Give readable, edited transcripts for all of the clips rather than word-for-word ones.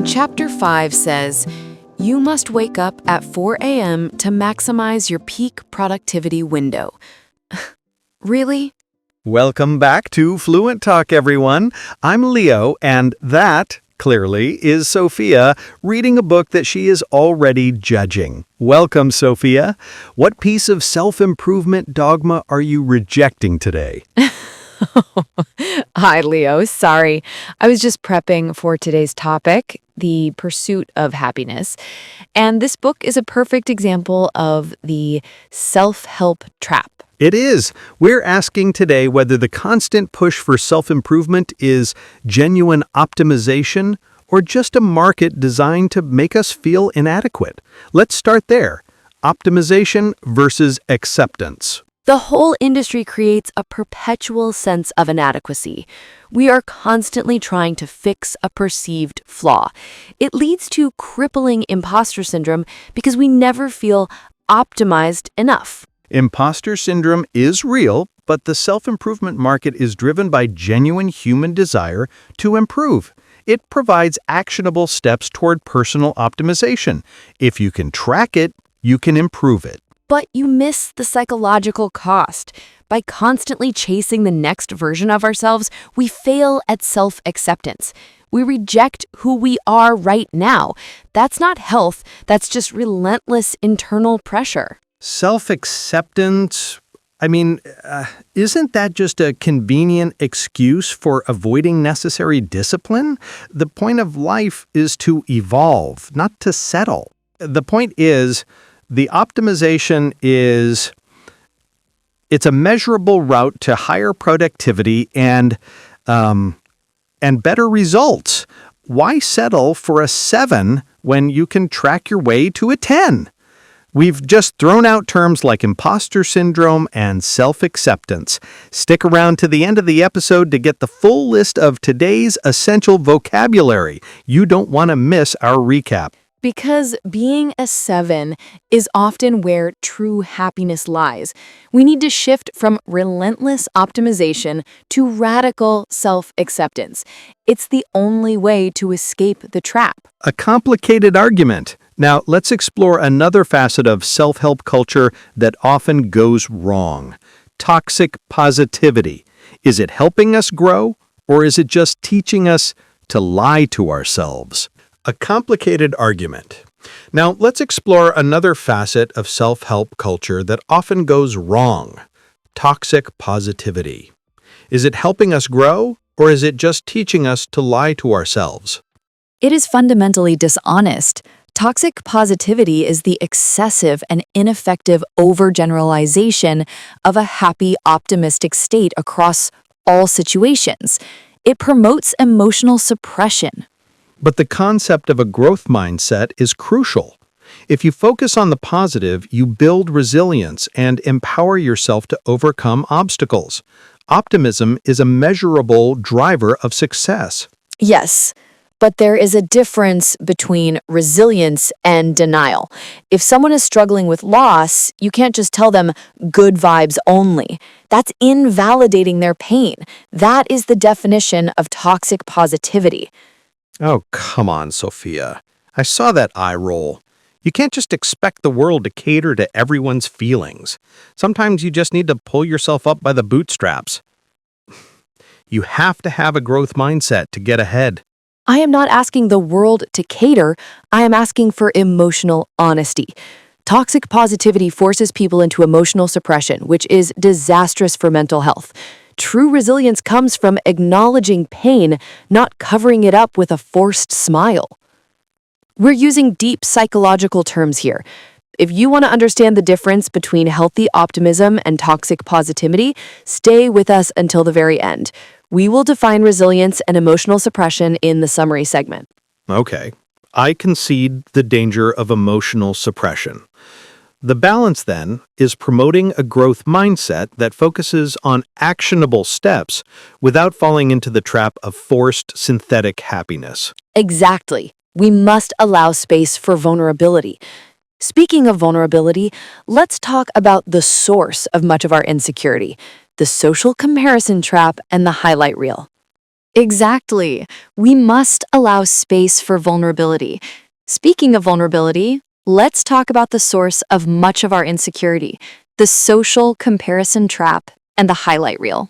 And Chapter 5 says, you must wake up at 4 a.m. to maximize your peak productivity window. Really? Welcome back to Fluent Talk, everyone. I'm Leo, and that, clearly, is Sophia reading a book that she is already judging. Welcome, Sophia. What piece of self-improvement dogma are you rejecting today? Hi, Leo. Sorry. I was just prepping for today's topic, the pursuit of happiness. And this book is a perfect example of the self-help trap. It is. We're asking today whether the constant push for self-improvement is genuine optimization or just a market designed to make us feel inadequate. Let's start there. Optimization versus acceptance. The whole industry creates a perpetual sense of inadequacy. We are constantly trying to fix a perceived flaw. It leads to crippling imposter syndrome because we never feel optimized enough. Imposter syndrome is real, but the self-improvement market is driven by genuine human desire to improve. It provides actionable steps toward personal optimization. If you can track it, you can improve it. But you miss the psychological cost. By constantly chasing the next version of ourselves, we fail at self-acceptance. We reject who we are right now. That's not health, that's just relentless internal pressure. Self-acceptance, isn't that just a convenient excuse for avoiding necessary discipline? The point of life is to evolve, not to settle. The point is, the optimization it's a measurable route to higher productivity and better results. Why settle for a 7 when you can track your way to a 10? We've just thrown out terms like imposter syndrome and self-acceptance. Stick around to the end of the episode to get the full list of today's essential vocabulary. You don't want to miss our recap. Because being a 7 is often where true happiness lies. We need to shift from relentless optimization to radical self-acceptance. It's the only way to escape the trap. A complicated argument. Now, let's explore another facet of self-help culture that often goes wrong. Toxic positivity. Is it helping us grow, or is it just teaching us to lie to ourselves? A complicated argument. Now, let's explore another facet of self-help culture that often goes wrong. Toxic positivity. Is it helping us grow, or is it just teaching us to lie to ourselves? It is fundamentally dishonest. Toxic positivity is the excessive and ineffective overgeneralization of a happy, optimistic state across all situations. It promotes emotional suppression. But the concept of a growth mindset is crucial. If you focus on the positive, you build resilience and empower yourself to overcome obstacles. Optimism is a measurable driver of success. Yes, but there is a difference between resilience and denial. If someone is struggling with loss, you can't just tell them good vibes only. That's invalidating their pain. That is the definition of toxic positivity. Oh, come on, Sophia. I saw that eye roll. You can't just expect the world to cater to everyone's feelings. Sometimes you just need to pull yourself up by the bootstraps. You have to have a growth mindset to get ahead. I am not asking the world to cater. I am asking for emotional honesty. Toxic positivity forces people into emotional suppression, which is disastrous for mental health. True resilience comes from acknowledging pain, not covering it up with a forced smile. We're using deep psychological terms here. If you want to understand the difference between healthy optimism and toxic positivity, stay with us until the very end. We will define resilience and emotional suppression in the summary segment. Okay. I concede the danger of emotional suppression. The balance, then, is promoting a growth mindset that focuses on actionable steps without falling into the trap of forced synthetic happiness. Exactly. We must allow space for vulnerability. Speaking of vulnerability, let's talk about the source of much of our insecurity, the social comparison trap and the highlight reel. Exactly. We must allow space for vulnerability. Speaking of vulnerability, let's talk about the source of much of our insecurity, the social comparison trap and the highlight reel.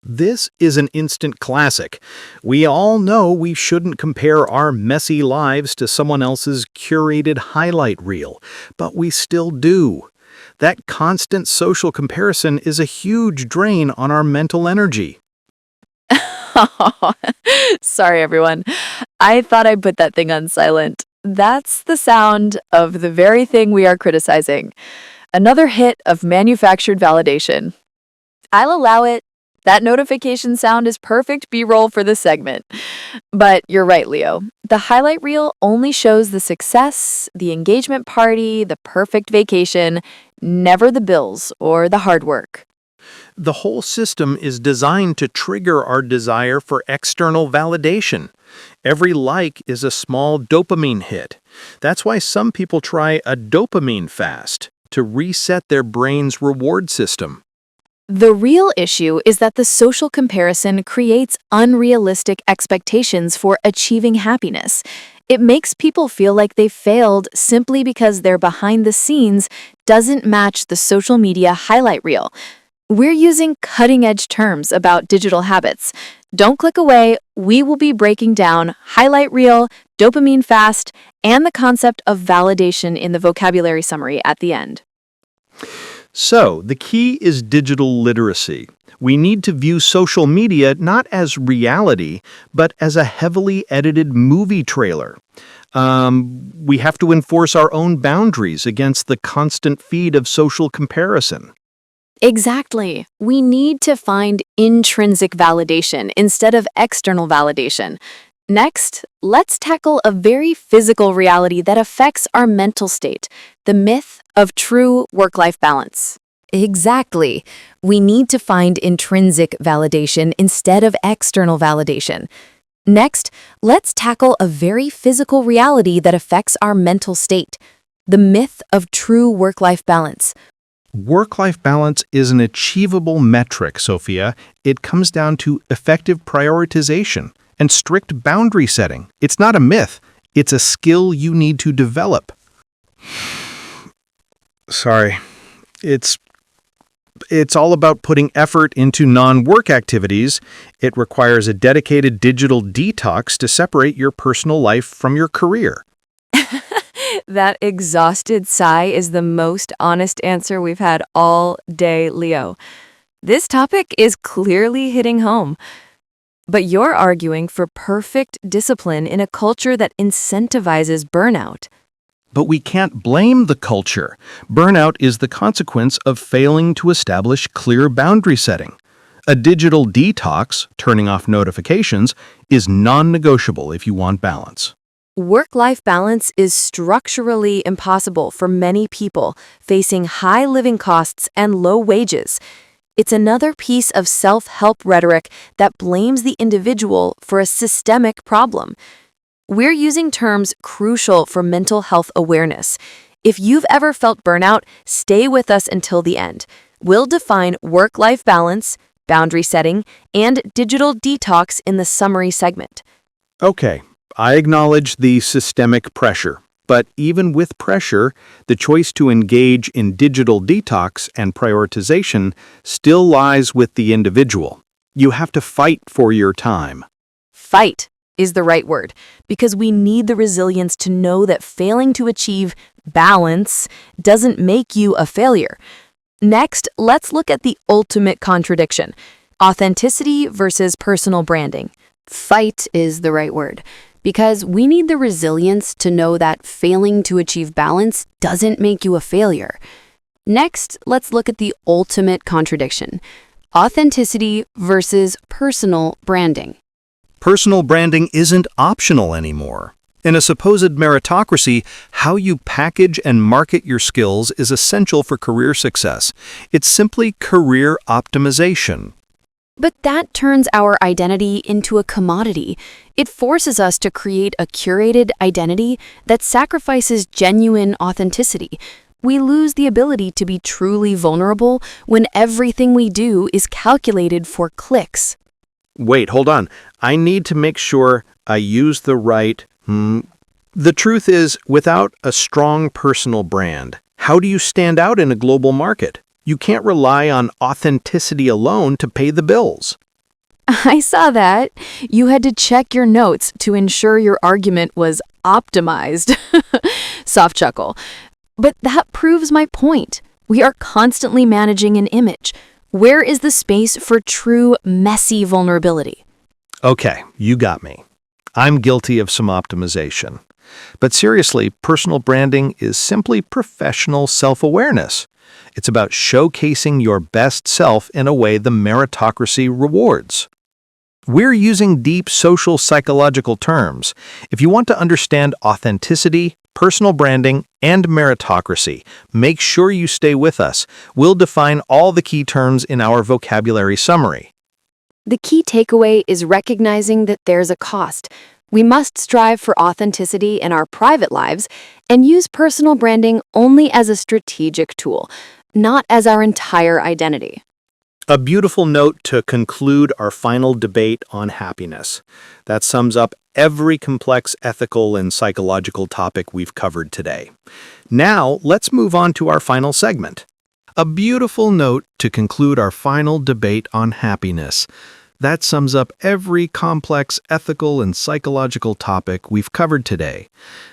This is an instant classic. We all know we shouldn't compare our messy lives to someone else's curated highlight reel, but we still do. That constant social comparison is a huge drain on our mental energy. Sorry, everyone. I thought I put that thing on silent. That's the sound of the very thing we are criticizing. Another hit of manufactured validation. I'll allow it. That notification sound is perfect B-roll for this segment. But you're right, Leo. The highlight reel only shows the success, the engagement party, the perfect vacation, never the bills or the hard work. The whole system is designed to trigger our desire for external validation. Every like is a small dopamine hit. That's why some people try a dopamine fast to reset their brain's reward system. The real issue is that the social comparison creates unrealistic expectations for achieving happiness. It makes people feel like they failed simply because their behind the scenes doesn't match the social media highlight reel. We're using cutting-edge terms about digital habits. Don't click away. We will be breaking down highlight reel, dopamine fast, and the concept of validation in the vocabulary summary at the end. So, the key is digital literacy. We need to view social media not as reality, but as a heavily edited movie trailer. We have to enforce our own boundaries against the constant feed of social comparison. Exactly. We need to find intrinsic validation instead of external validation. Next, let's tackle a very physical reality that affects our mental state, the myth of true work-life balance. Exactly. We need to find intrinsic validation instead of external validation. Next, let's tackle a very physical reality that affects our mental state, the myth of true work-life balance. Work-life balance is an achievable metric, Sophia. It comes down to effective prioritization and strict boundary setting. It's not a myth. It's a skill you need to develop. Sorry. It's all about putting effort into non-work activities. It requires a dedicated digital detox to separate your personal life from your career. That exhausted sigh is the most honest answer we've had all day, Leo. This topic is clearly hitting home. But you're arguing for perfect discipline in a culture that incentivizes burnout. But we can't blame the culture. Burnout is the consequence of failing to establish clear boundary setting. A digital detox, turning off notifications, is non-negotiable if you want balance. Work-life balance is structurally impossible for many people facing high living costs and low wages. It's another piece of self-help rhetoric that blames the individual for a systemic problem. We're using terms crucial for mental health awareness. If you've ever felt burnout, stay with us until the end. We'll define work-life balance, boundary setting, and digital detox in the summary segment. Okay, I acknowledge the systemic pressure. But even with pressure, the choice to engage in digital detox and prioritization still lies with the individual. You have to fight for your time. Fight is the right word, because we need the resilience to know that failing to achieve balance doesn't make you a failure. Next, let's look at the ultimate contradiction: authenticity versus personal branding. Fight is the right word, because we need the resilience to know that failing to achieve balance doesn't make you a failure. Next, let's look at the ultimate contradiction: authenticity versus personal branding. Personal branding isn't optional anymore. In a supposed meritocracy, how you package and market your skills is essential for career success. It's simply career optimization. But that turns our identity into a commodity. It forces us to create a curated identity that sacrifices genuine authenticity. We lose the ability to be truly vulnerable when everything we do is calculated for clicks. Wait, hold on. I need to make sure I use the right... The truth is, without a strong personal brand, how do you stand out in a global market? You can't rely on authenticity alone to pay the bills. I saw that. You had to check your notes to ensure your argument was optimized. Soft chuckle. But that proves my point. We are constantly managing an image. Where is the space for true, messy vulnerability? Okay, you got me. I'm guilty of some optimization. But seriously, personal branding is simply professional self-awareness. It's about showcasing your best self in a way the meritocracy rewards. We're using deep social psychological terms. If you want to understand authenticity, personal branding, and meritocracy, make sure you stay with us. We'll define all the key terms in our vocabulary summary. The key takeaway is recognizing that there's a cost. We must strive for authenticity in our private lives and use personal branding only as a strategic tool, not as our entire identity. A beautiful note to conclude our final debate on happiness. That sums up every complex ethical and psychological topic we've covered today. Now, let's move on to our final segment. A beautiful note to conclude our final debate on happiness. That sums up every complex ethical and psychological topic we've covered today.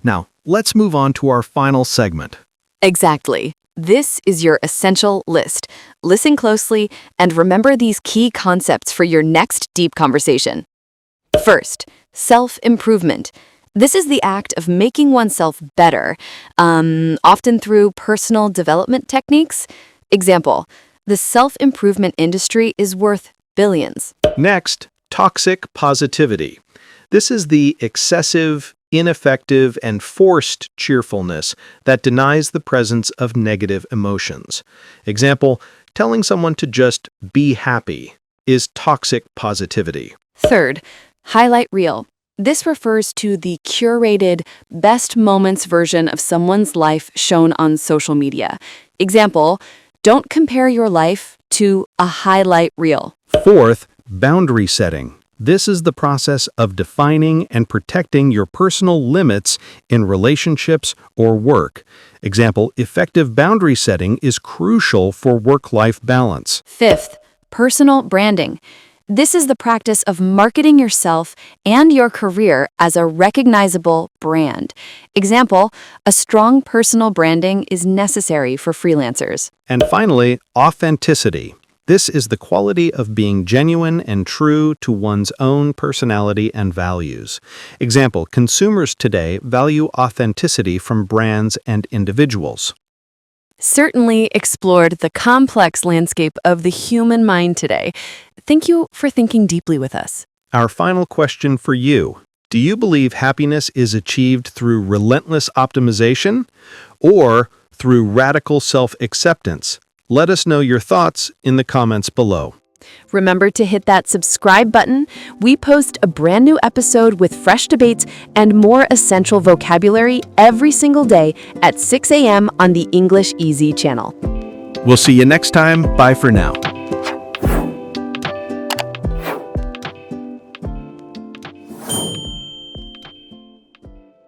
Now, let's move on to our final segment. Exactly. This is your essential list. Listen closely and remember these key concepts for your next deep conversation. First, self-improvement. This is the act of making oneself better, often through personal development techniques. Example, the self-improvement industry is worth billions. Next, toxic positivity. This is the excessive, ineffective, and forced cheerfulness that denies the presence of negative emotions. Example, telling someone to just be happy is toxic positivity. Third, highlight reel. This refers to the curated, best moments version of someone's life shown on social media. Example, don't compare your life to a highlight reel. Fourth, boundary setting. This is the process of defining and protecting your personal limits in relationships or work. Example, effective boundary setting is crucial for work-life balance. Fifth, personal branding. This is the practice of marketing yourself and your career as a recognizable brand. Example, a strong personal branding is necessary for freelancers. And finally, authenticity. This is the quality of being genuine and true to one's own personality and values. Example, consumers today value authenticity from brands and individuals. Certainly explored the complex landscape of the human mind today. Thank you for thinking deeply with us. Our final question for you. Do you believe happiness is achieved through relentless optimization or through radical self-acceptance? Let us know your thoughts in the comments below. Remember to hit that subscribe button. We post a brand new episode with fresh debates and more essential vocabulary every single day at 6 a.m. on the English Easy channel. We'll see you next time. Bye for now.